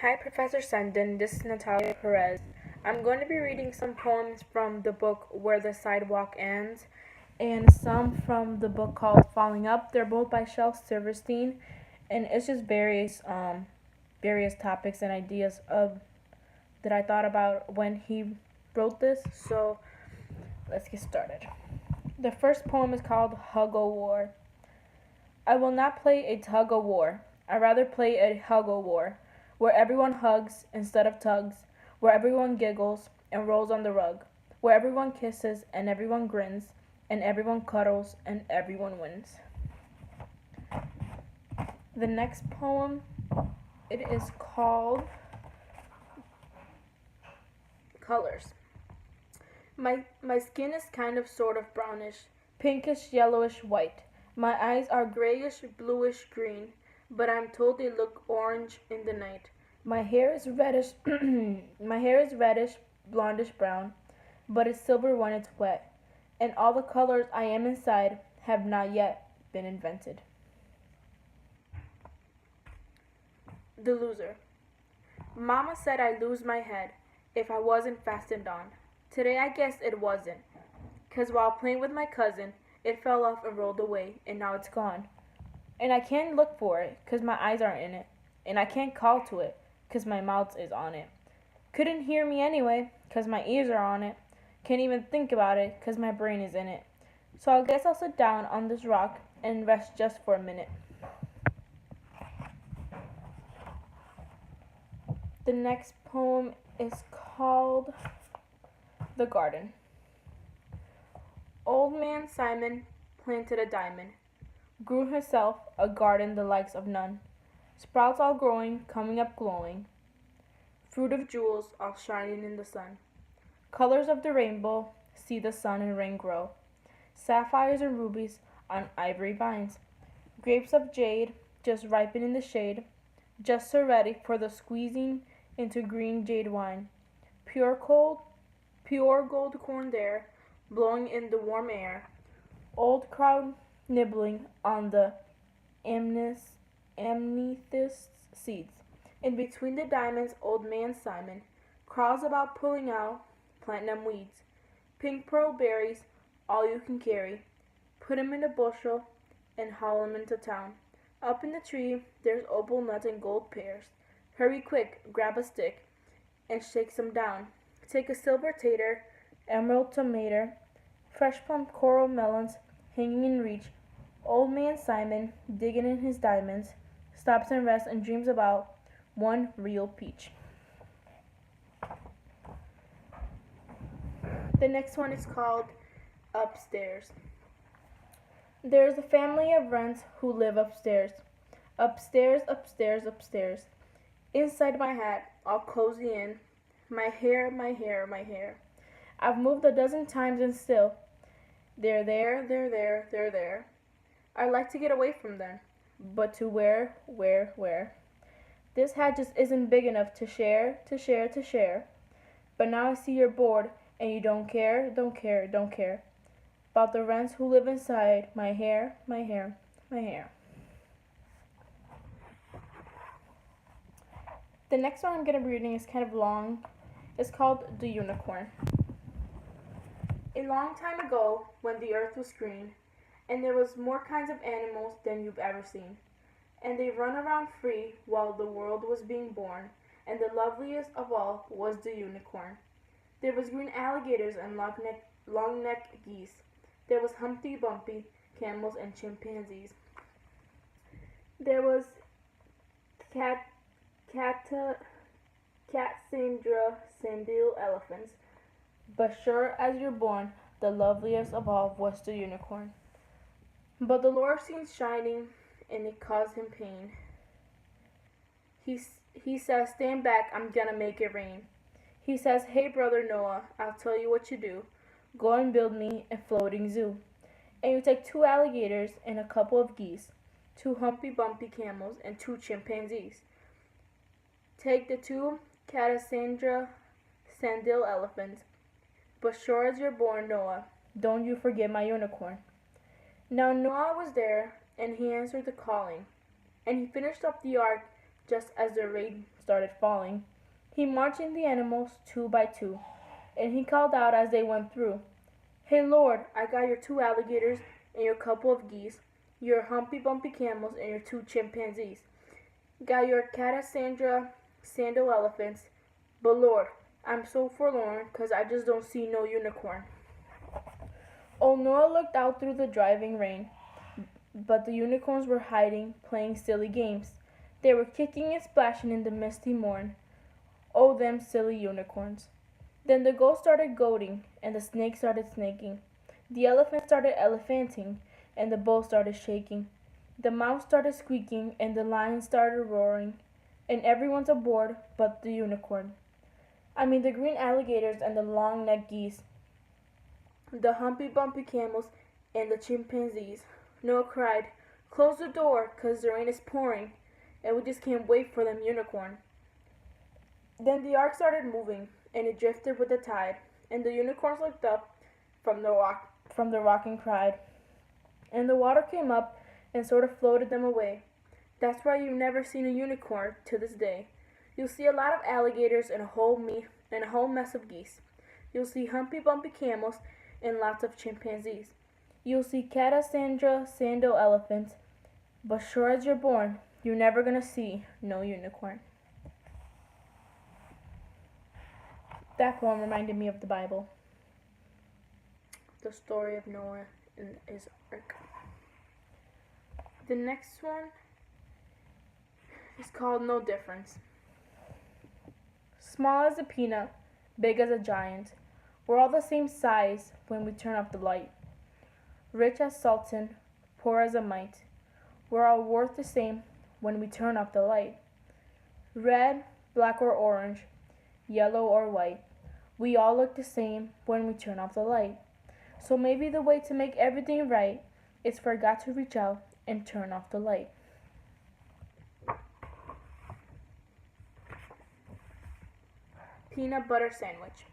Hi, Professor Senden. This is Natalia Perez. I'm going to be reading some poems from the book Where the Sidewalk Ends and some from the book called Falling Up. They're both by Shel Silverstein, and it's just various topics and ideas of that I thought about when he wrote this. So let's get started. The first poem is called Hug O War. I will not play a tug o' war. I rather play a hug o' war, where everyone hugs instead of tugs, where everyone giggles and rolls on the rug, where everyone kisses and everyone grins, and everyone cuddles and everyone wins. The next poem, it is called Colors. My skin is kind of sort of brownish, pinkish yellowish white. My eyes are grayish bluish green, but I'm told they look orange in the night. My hair is reddish my hair is reddish blondish brown, but it's silver when it's wet. And all the colors I am inside have not yet been invented. The Loser. Mama said I'd lose my head if I wasn't fastened on. Today I guess it wasn't, 'cause while playing with my cousin, it fell off and rolled away, and now it's gone. And I can't look for it, 'cause my eyes aren't in it. And I can't call to it, 'cause my mouth is on it. Couldn't hear me anyway, 'cause my ears are on it. Can't even think about it, 'cause my brain is in it. So I guess I'll sit down on this rock and rest just for a minute. The next poem is called The Garden. Old Man Simon planted a diamond, grew himself a garden the likes of none. Sprouts all growing, coming up glowing, fruit of jewels all shining in the sun. Colors of the rainbow, see the sun and rain grow. Sapphires and rubies on ivory vines. Grapes of jade just ripen in the shade, just so ready for the squeezing into green jade wine. Pure gold corn there, blowing in the warm air. Old crowd nibbling on the amethyst seeds. In between the diamonds, old man Simon crawls about pulling out platinum weeds. Pink pearl berries, all you can carry. Put 'em in a bushel and haul 'em into town. Up in the tree, there's opal nuts and gold pears. Hurry quick, grab a stick and shake some down. Take a silver tater, emerald tomato, fresh plum coral melons hanging in reach. Old man Simon, digging in his diamonds, stops and rests and dreams about one real peach. The next one is called Upstairs. There's a family of wrens who live upstairs. Upstairs, upstairs, upstairs. Inside my hat, all cozy in. My hair, my hair, my hair. I've moved a dozen times and still they're there, they're there, they're there. I'd like to get away from them. But to where? This hat just isn't big enough to share, to share, to share. But now I see you're bored and you don't care, don't care, don't care about the wrens who live inside my hair, my hair, my hair. The next one I'm going to be reading is kind of long. It's called The Unicorn. A long time ago, when the earth was green, and there was more kinds of animals than you've ever seen, and they run around free while the world was being born, and the loveliest of all was the unicorn. There was green alligators and long-necked geese. There was Humpty Bumpy, camels and chimpanzees. There was cat, Cassandra sandil elephants. But sure as you're born, the loveliest of all was the unicorn. But the Lord seemed shining, and it caused him pain. He says, stand back, I'm gonna make it rain. He says, hey brother Noah, I'll tell you what you do. Go and build me a floating zoo. And you take 2 alligators and a couple of geese, 2 Humpty Bumpy camels, and 2 chimpanzees. Take the 2 Cassandra sandil elephants. But sure as you're born, Noah, don't you forget my unicorn. Now Noah was there, and he answered the calling, and he finished up the ark just as the rain started falling. He marched in the animals two by two, and he called out as they went through, "Hey Lord, I got your two alligators and your couple of geese, your humpy bumpy camels and your two chimpanzees. Got your Catasandra sandal elephants, but Lord, I'm so forlorn 'cause I just don't see no unicorn." Old Nora looked out through the driving rain, but the unicorns were hiding, playing silly games. They were kicking and splashing in the misty morn. Oh, them silly unicorns. Then the goat started goading, and the snake started snaking. The elephant started elephanting, and the bull started shaking. The mouse started squeaking, and the lion started roaring. And everyone's aboard but the unicorn. I mean the green alligators and the long-necked geese, the humpy bumpy camels and the chimpanzees. Noah cried, "Close the door, 'cause the rain is pouring, and we just can't wait for them unicorn." Then the ark started moving, and it drifted with the tide, and the unicorns looked up from the rock and cried. And the water came up and sort of floated them away. That's why you've never seen a unicorn to this day. You'll see a lot of alligators and a whole mess of geese. You'll see humpy bumpy camels and lots of chimpanzees. You'll see Catasandra sandal elephants, but sure as you're born, you're never gonna see no unicorn. That poem reminded me of the Bible. The story of Noah and his ark. The next one is called No Difference. Small as a peanut, big as a giant, we're all the same size when we turn off the light. Rich as sultan, poor as a mite, we're all worth the same when we turn off the light. Red, black or orange, yellow or white, we all look the same when we turn off the light. So maybe the way to make everything right is for God to reach out and turn off the light. Peanut butter sandwich.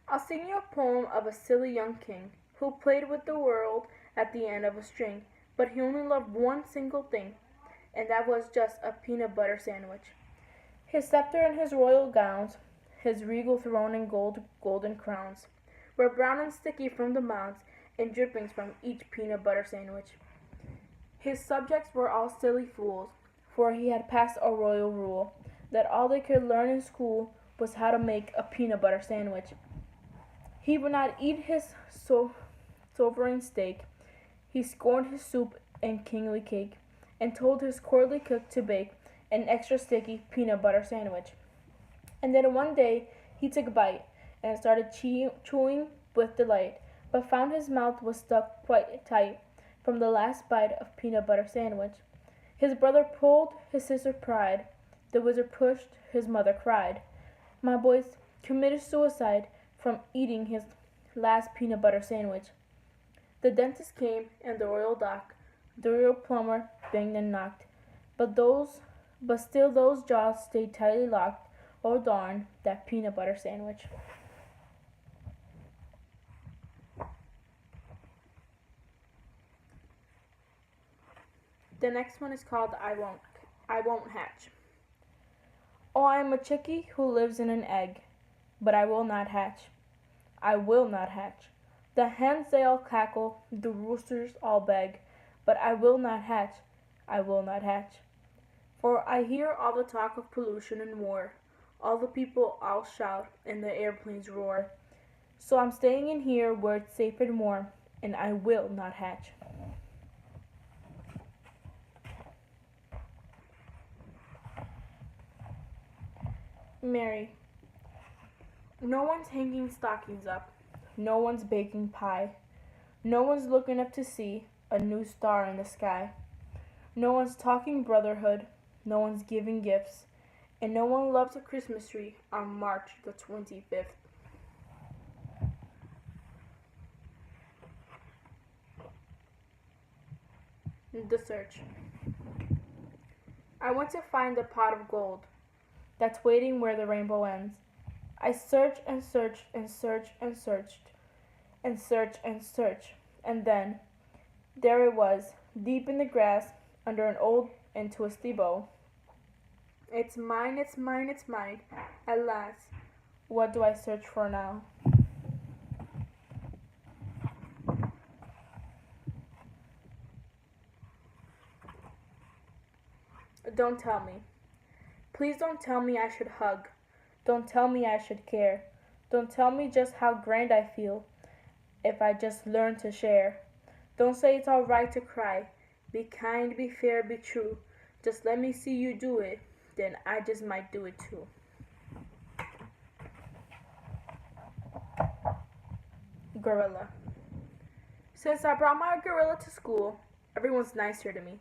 I'll sing you a poem of a silly young king who played with the world at the end of a string, but he only loved one single thing, and that was just a peanut butter sandwich. His scepter and his royal gowns, his regal throne and golden crowns, were brown and sticky from the mounds and drippings from each peanut butter sandwich. His subjects were all silly fools, for he had passed a royal rule that all they could learn in school was how to make a peanut butter sandwich. He would not eat his sovereign steak. He scorned his soup and kingly cake, and told his courtly cook to bake an extra sticky peanut butter sandwich. And then one day he took a bite and started chewing with delight, but found his mouth was stuck quite tight from the last bite of peanut butter sandwich. His brother pulled, his sister cried, the wizard pushed, his mother cried. My boys committed suicide from eating his last peanut butter sandwich. The dentist came and the royal doc, the royal plumber banged and knocked, but still those jaws stayed tightly locked. Oh darn, that peanut butter sandwich. The next one is called I Won't Hatch. Oh, I am a chickie who lives in an egg, but I will not hatch. I will not hatch. The hens they all cackle, the roosters all beg, but I will not hatch. I will not hatch. For I hear all the talk of pollution and war, all the people all shout and the airplanes roar. So I'm staying in here where it's safe and warm, and I will not hatch. Mary. No one's hanging stockings up. No one's baking pie. No one's looking up to see a new star in the sky. No one's talking brotherhood. No one's giving gifts. And no one loves a Christmas tree on March the 25th. The search. I went to find the pot of gold that's waiting where the rainbow ends. I searched and searched and searched and searched and searched and searched, and then there it was, deep in the grass, under an old and twisty bough. It's mine, it's mine, it's mine. At last. What do I search for now? Don't tell me. Please don't tell me I should hug. Don't tell me I should care. Don't tell me just how grand I feel if I just learn to share. Don't say it's alright to cry. Be kind, be fair, be true. Just let me see you do it, then I just might do it too. Gorilla. Since I brought my gorilla to school, everyone's nicer to me.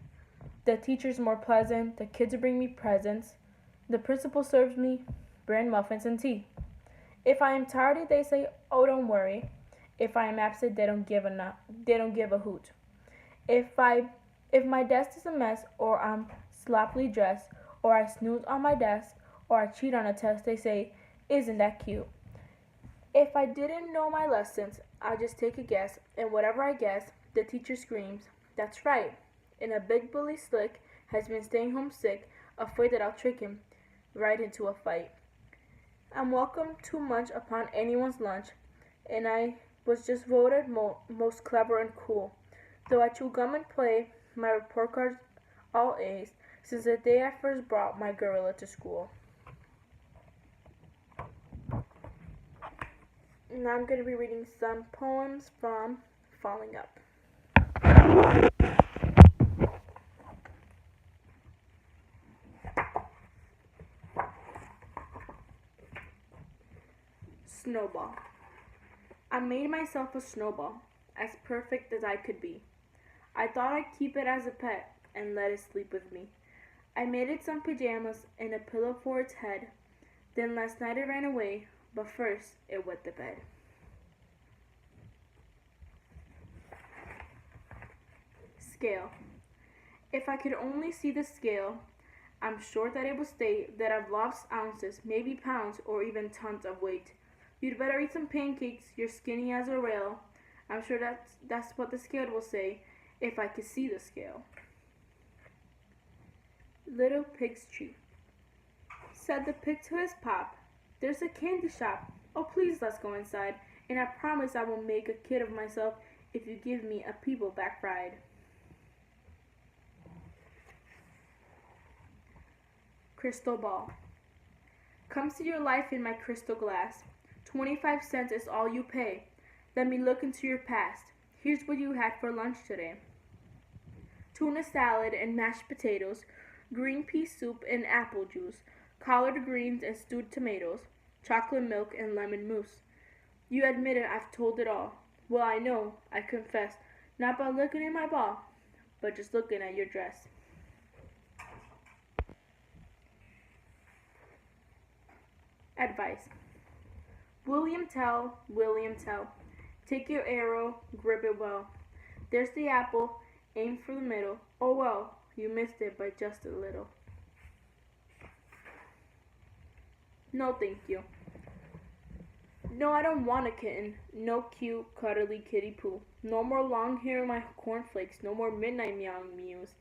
The teacher's more pleasant, the kids bring me presents, the principal serves me bread, muffins, and tea. If I am tardy, they say, "Oh, don't worry." If I am absent, they don't give a hoot. If I if my desk is a mess, or I'm sloppily dressed, or I snooze on my desk, or I cheat on a test, they say, "Isn't that cute?" If I didn't know my lessons, I just take a guess, and whatever I guess, the teacher screams, "That's right." And a big bully slick has been staying home sick, afraid that I'll trick him right into a fight. I'm welcome to munch upon anyone's lunch, and I was just voted most clever and cool. Though I chew gum and play, my report cards all A's since the day I first brought my gorilla to school. Now I'm going to be reading some poems from Falling Up. Snowball. I made myself a snowball, as perfect as I could be. I thought I'd keep it as a pet and let it sleep with me. I made it some pajamas and a pillow for its head. Then last night it ran away, but first it wet the bed. Scale. If I could only see the scale, I'm sure that it would state that I've lost ounces, maybe pounds, or even tons of weight. You'd better eat some pancakes, you're skinny as a rail. I'm sure that's what the scale will say if I could see the scale. Little Pig's Treat. Said the pig to his pop, "There's a candy shop. Oh, please let's go inside, and I promise I will make a kid of myself if you give me a people back ride." Crystal Ball. Come see your life in my crystal glass. 25 cents is all you pay. Let me look into your past. Here's what you had for lunch today: tuna salad and mashed potatoes, green pea soup and apple juice, collard greens and stewed tomatoes, chocolate milk and lemon mousse. You admitted I've told it all. Well, I know, I confess, not by looking at my ball, but just looking at your dress. Advice. William Tell, William Tell. Take your arrow, grip it well. There's the apple, aim for the middle. Oh well, you missed it by just a little. No, thank you. No, I don't want a kitten. No cute, cuddly kitty poo. No more long hair in my cornflakes. No more midnight meowing mews.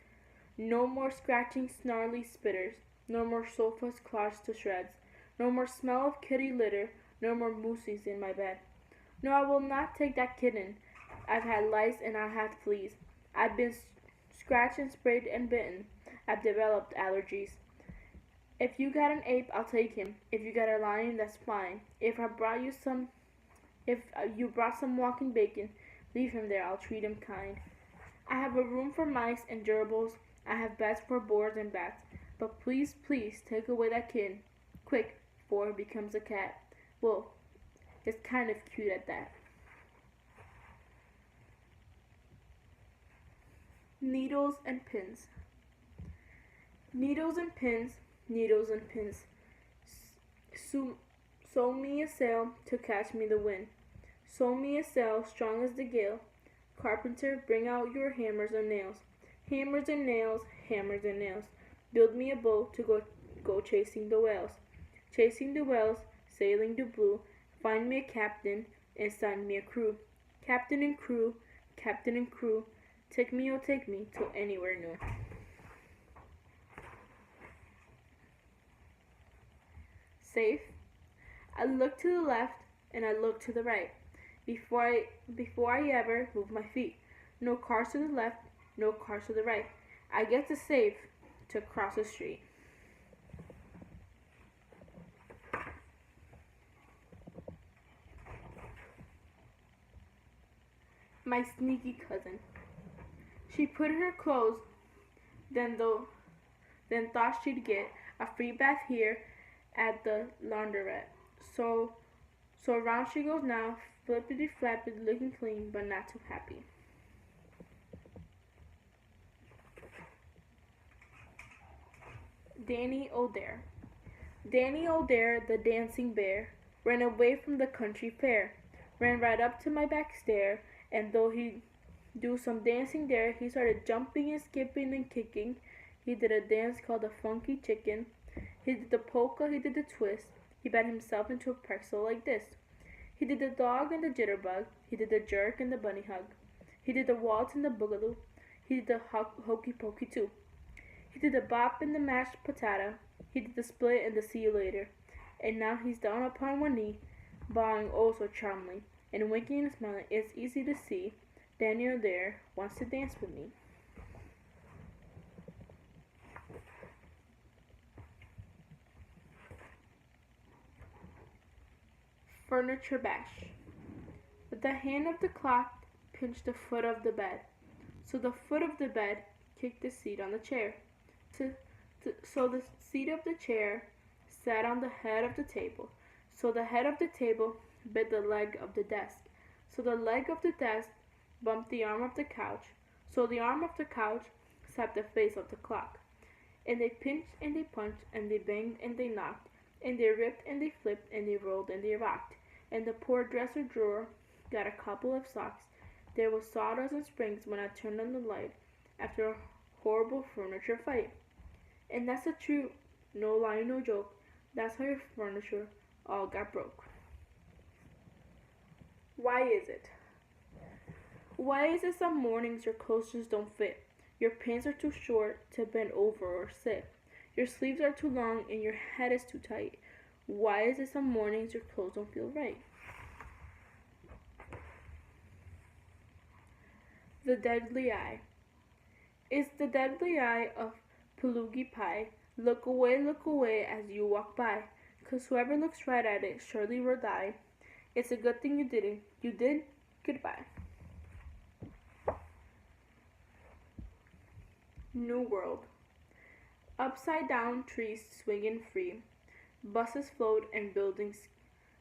No more scratching snarly spitters. No more sofas clawed to shreds. No more smell of kitty litter. No more moosies in my bed. No, I will not take that kitten. I've had lice and I've had fleas. I've been scratched and sprayed and bitten. I've developed allergies. If you got an ape, I'll take him. If you got a lion, that's fine. If you brought some walking bacon, leave him there. I'll treat him kind. I have a room for mice and gerbils. I have beds for boars and bats. But please, please take away that kitten. Quick, before it becomes a cat. Well, it's kind of cute at that. Needles and pins. Needles and pins, needles and pins. Sew me a sail to catch me the wind. Sew me a sail strong as the gale. Carpenter, bring out your hammers and nails. Hammers and nails, hammers and nails. Build me a boat to go chasing the whales. Chasing the whales, sailing the blue. Find me a captain and sign me a crew. Captain and crew, captain and crew. Take me, oh take me to anywhere new. Safe? I look to the left and I look to the right before I ever move my feet. No cars to the left, no cars to the right. I get to safe to cross the street. My sneaky cousin. She put in her clothes, then thought she'd get a free bath here at the laundrette. So around she goes now, flippity flappity, looking clean but not too happy. Danny O'Dare. Danny O'Dare, the dancing bear, ran away from the country fair, ran right up to my back stair, and though he'd do some dancing there, he started jumping and skipping and kicking. He did a dance called the funky chicken. He did the polka, he did the twist. He bat himself into a pretzel like this. He did the dog and the jitterbug. He did the jerk and the bunny hug. He did the waltz and the boogaloo. He did the hokey pokey too. He did the bop and the mashed potato. He did the split and the see you later. And now he's down upon one knee, bowing oh so charmingly, and winking and smiling. It's easy to see Daniel there wants to dance with me. Furniture bash. The hand of the clock pinched the foot of the bed, so the foot of the bed kicked the seat on the chair. So the seat of the chair sat on the head of the table, so the head of the table bit the leg of the desk, so the leg of the desk bumped the arm of the couch, so the arm of the couch slapped the face of the clock. And they pinched and they punched and they banged and they knocked, and they ripped and they flipped and they rolled and they rocked. And the poor dresser drawer got a couple of socks. There was sawdust and springs when I turned on the light after a horrible furniture fight. And that's the truth, no lie, no joke. That's how your furniture all got broke. Why is it? Why is it some mornings your clothes just don't fit? Your pants are too short to bend over or sit. Your sleeves are too long and your head is too tight. Why is it some mornings your clothes don't feel right? The deadly eye. It's the deadly eye of Pelugi pie. Look away as you walk by, 'cause whoever looks right at it surely will die. It's a good thing you didn't. You did? Goodbye. New World. Upside down trees swinging free. Buses float and buildings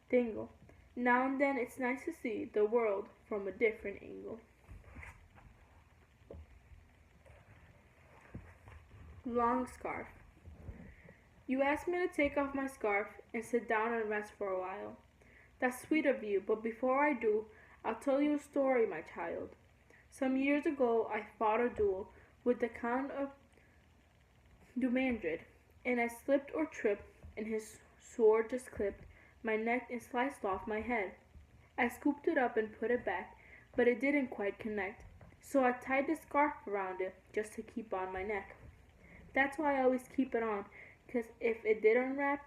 dingle. Now and then it's nice to see the world from a different angle. Long scarf. You asked me to take off my scarf and sit down and rest for a while. That's sweet of you, but before I do, I'll tell you a story, my child. Some years ago, I fought a duel with the Count of Dumandrid, and I slipped or tripped, and his sword just clipped my neck and sliced off my head. I scooped it up and put it back, but it didn't quite connect, so I tied the scarf around it just to keep on my neck. That's why I always keep it on, 'cause if it did unwrap,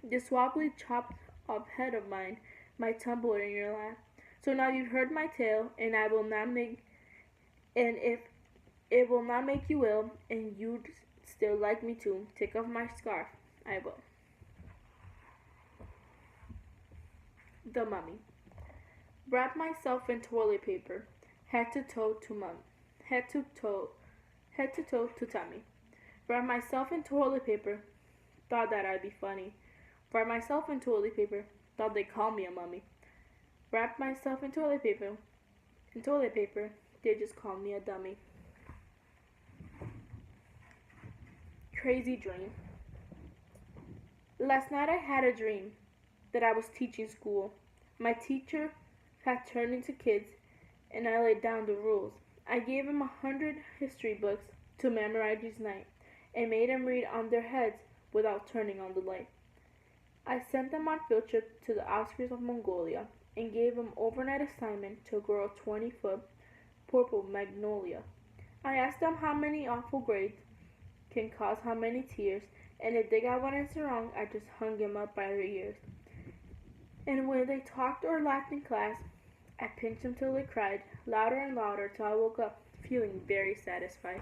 this wobbly chopped up head of mine might tumble in your lap. So now you've heard my tale, and if it will not make you ill, and you'd still like me to take off my scarf, I will. The Mummy. Wrap myself in toilet paper, head to toe to tummy. Wrap myself in toilet paper, thought that I'd be funny. Wrap myself in toilet paper, thought they'd call me a mummy. Wrap myself in toilet paper, they just call me a dummy. Crazy dream. Last night I had a dream that I was teaching school. My teacher had turned into kids, and I laid down the rules. I gave them 100 history books to memorize each night, and made them read on their heads without turning on the light. I sent them on field trip to the outskirts of Mongolia, and gave them overnight assignment to grow a 20-foot purple magnolia. I asked them how many awful grades can cause how many tears, And if they got one answer wrong, I just hung him up by their ears. And when they talked or laughed in class, I pinched them till they cried, louder and louder, till I woke up, feeling very satisfied.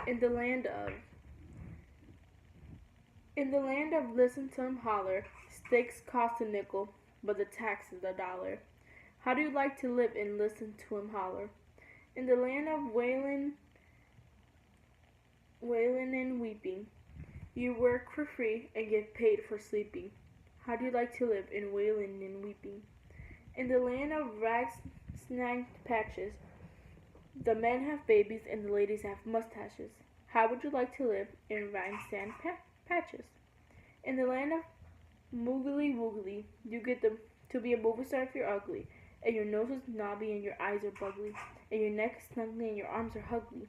In the land of In the land of listen to 'em holler, steaks cost a nickel, but the tax is $1. How do you like to live and listen to 'em holler? In the land of wailin' and weeping, you work for free and get paid for sleeping. How do you like to live in wailin' and weeping? In the land of rags snagged patches, the men have babies and the ladies have mustaches. How would you like to live in rhinestone patches? In the land of moogly woogly, you get to be a movie star if you're ugly, and your nose is knobby and your eyes are bugly, and your neck is snuggly and your arms are hugly.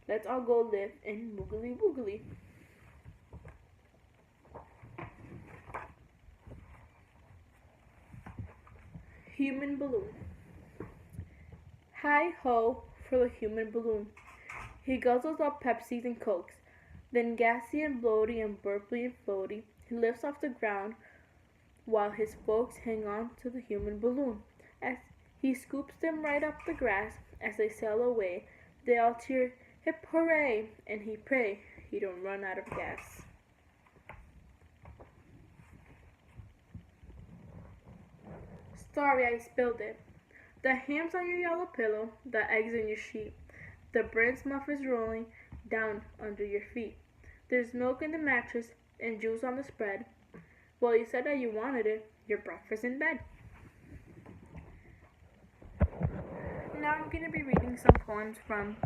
Let's all go live in moogly woogly. Human balloon. Hi ho for the human balloon. He guzzles up Pepsis and Cokes, then gassy and bloaty and burply and floaty, he lifts off the ground while his folks hang on to the human balloon. As he scoops them right up the grass, as they sail away, they all cheer, hip hooray, and he pray he don't run out of gas. Sorry I spilled it. The ham's on your yellow pillow, the eggs in your sheet, the bread's muff is rolling down under your feet. There's milk in the mattress and juice on the spread. Well, you said that you wanted it, your breakfast in bed. Now I'm going to be reading some poems from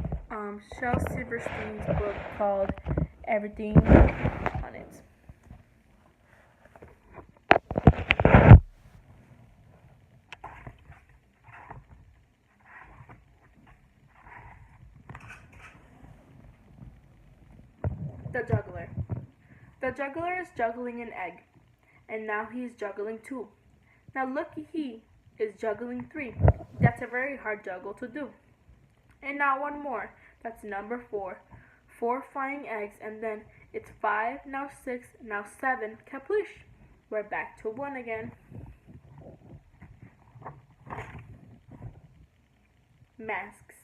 Shel Silverstein's book called Everything on It. The Juggler. The juggler is juggling an egg, and now he is juggling 2. Now looky he is juggling 3. That's a very hard juggle to do. And now one more. That's number 4. 4 flying eggs, and then it's 5, now 6, now 7. Caplish. We're back to 1 again. Masks.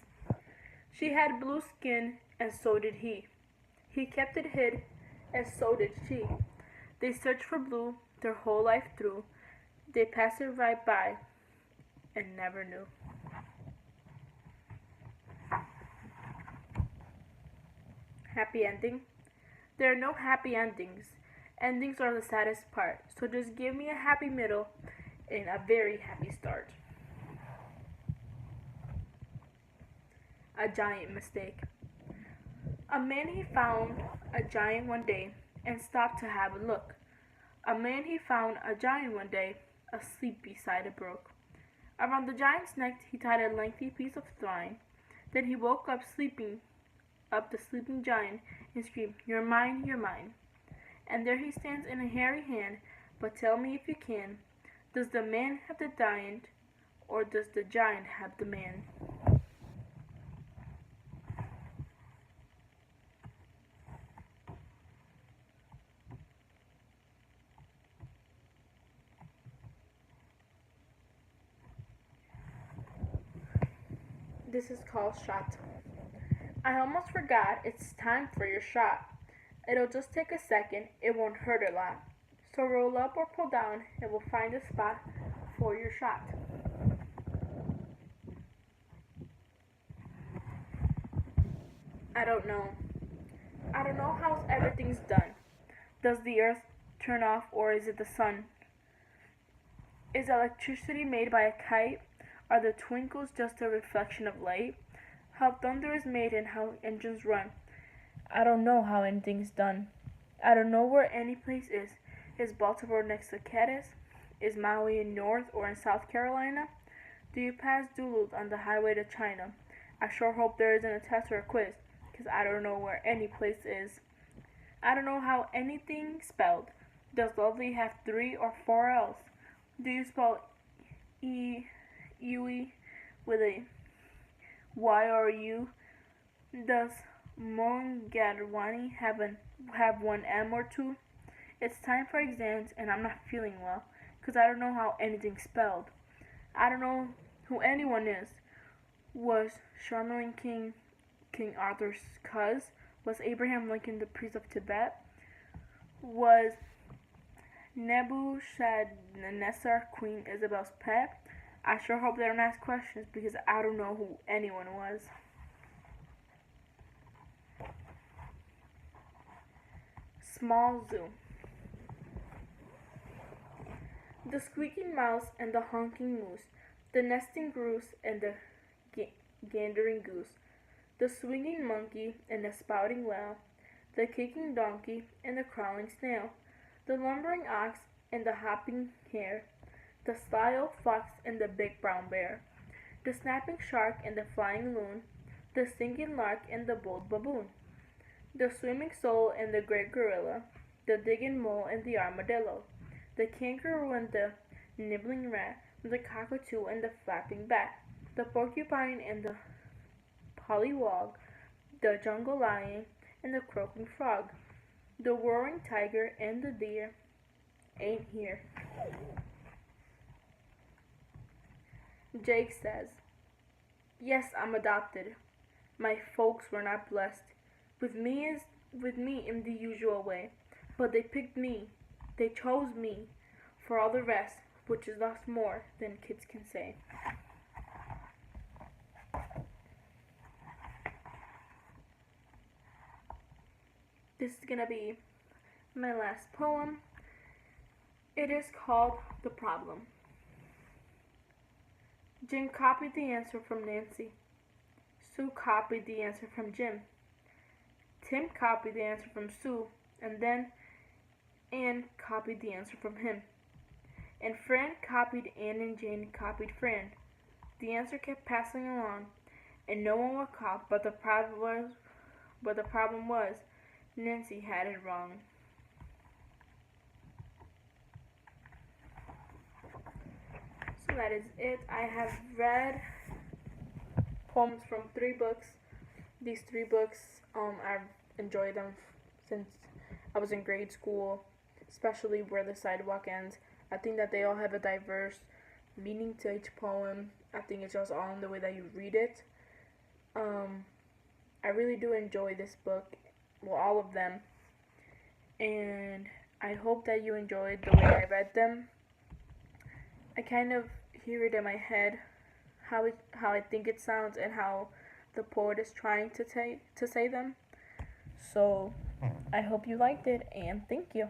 She had blue skin, and so did he. He kept it hid, and so did she. They searched for blue their whole life through. They passed it right by and never knew. Happy ending? There are no happy endings. Endings are the saddest part, so just give me a happy middle and a very happy start. A giant mistake. A man he found a giant one day and stopped to have a look. A man he found a giant one day, asleep beside a brook. Around the giant's neck he tied a lengthy piece of twine. Then he woke up the sleeping giant, and screamed, "You're mine, you're mine." And there he stands in a hairy hand, but tell me if you can, does the man have the giant, or does the giant have the man? This is called shot. I almost forgot, it's time for your shot. It'll just take a second, it won't hurt a lot. So roll up or pull down and we'll find a spot for your shot. I don't know. I don't know how everything's done. Does the earth turn off or is it the sun? Is electricity made by a kite? Are the twinkles just a reflection of light? How thunder is made and how engines run? I don't know how anything's done. I don't know where any place is. Is Baltimore next to Cadiz? Is Maui in North or in South Carolina? Do you pass Duluth on the highway to China? I sure hope there isn't a test or a quiz, 'cause I don't know where any place is. I don't know how anything spelled. Does lovely have 3 or 4 L's? Do you spell E, Ue with a Why are you? Does Mongadwani have one M or two? It's time for exams and I'm not feeling well, 'cause I don't know how anything's spelled. I don't know who anyone is. Was Charlemagne King Arthur's cuz? Was Abraham Lincoln the priest of Tibet? Was Nebuchadnezzar Queen Isabel's pet? I sure hope they don't ask questions because I don't know who anyone was. Small Zoo. The squeaking mouse and the honking moose, the nesting goose and the gandering goose, the swinging monkey and the spouting whale, the kicking donkey and the crawling snail, the lumbering ox and the hopping hare, the sly old fox and the big brown bear, the snapping shark and the flying loon, the singing lark and the bold baboon, the swimming sole and the great gorilla, the digging mole and the armadillo, the kangaroo and the nibbling rat, the cockatoo and the flapping bat, the porcupine and the pollywog, the jungle lion and the croaking frog, the roaring tiger and the deer ain't here. Jake says, "Yes, I'm adopted. My folks were not blessed with me in the usual way, but they picked me. They chose me for all the rest, which is lots more than kids can say." This is gonna be my last poem. It is called The Problem. Jim copied the answer from Nancy. Sue copied the answer from Jim. Tim copied the answer from Sue, and then Anne copied the answer from him. And Fran copied Anne and Jane copied Fran. The answer kept passing along, and no one would cop, but the problem was Nancy had it wrong. So that is it. I have read poems from 3 books. These 3 books, I've enjoyed them since I was in grade school, especially Where the Sidewalk Ends. I think that they all have a diverse meaning to each poem. I think it's just all in the way that you read it. I really do enjoy this book, well, all of them, and I hope that you enjoyed the way I read them. I kind of hear it in my head, how I think it sounds and how the poet is trying to say them. So I hope you liked it, and thank you.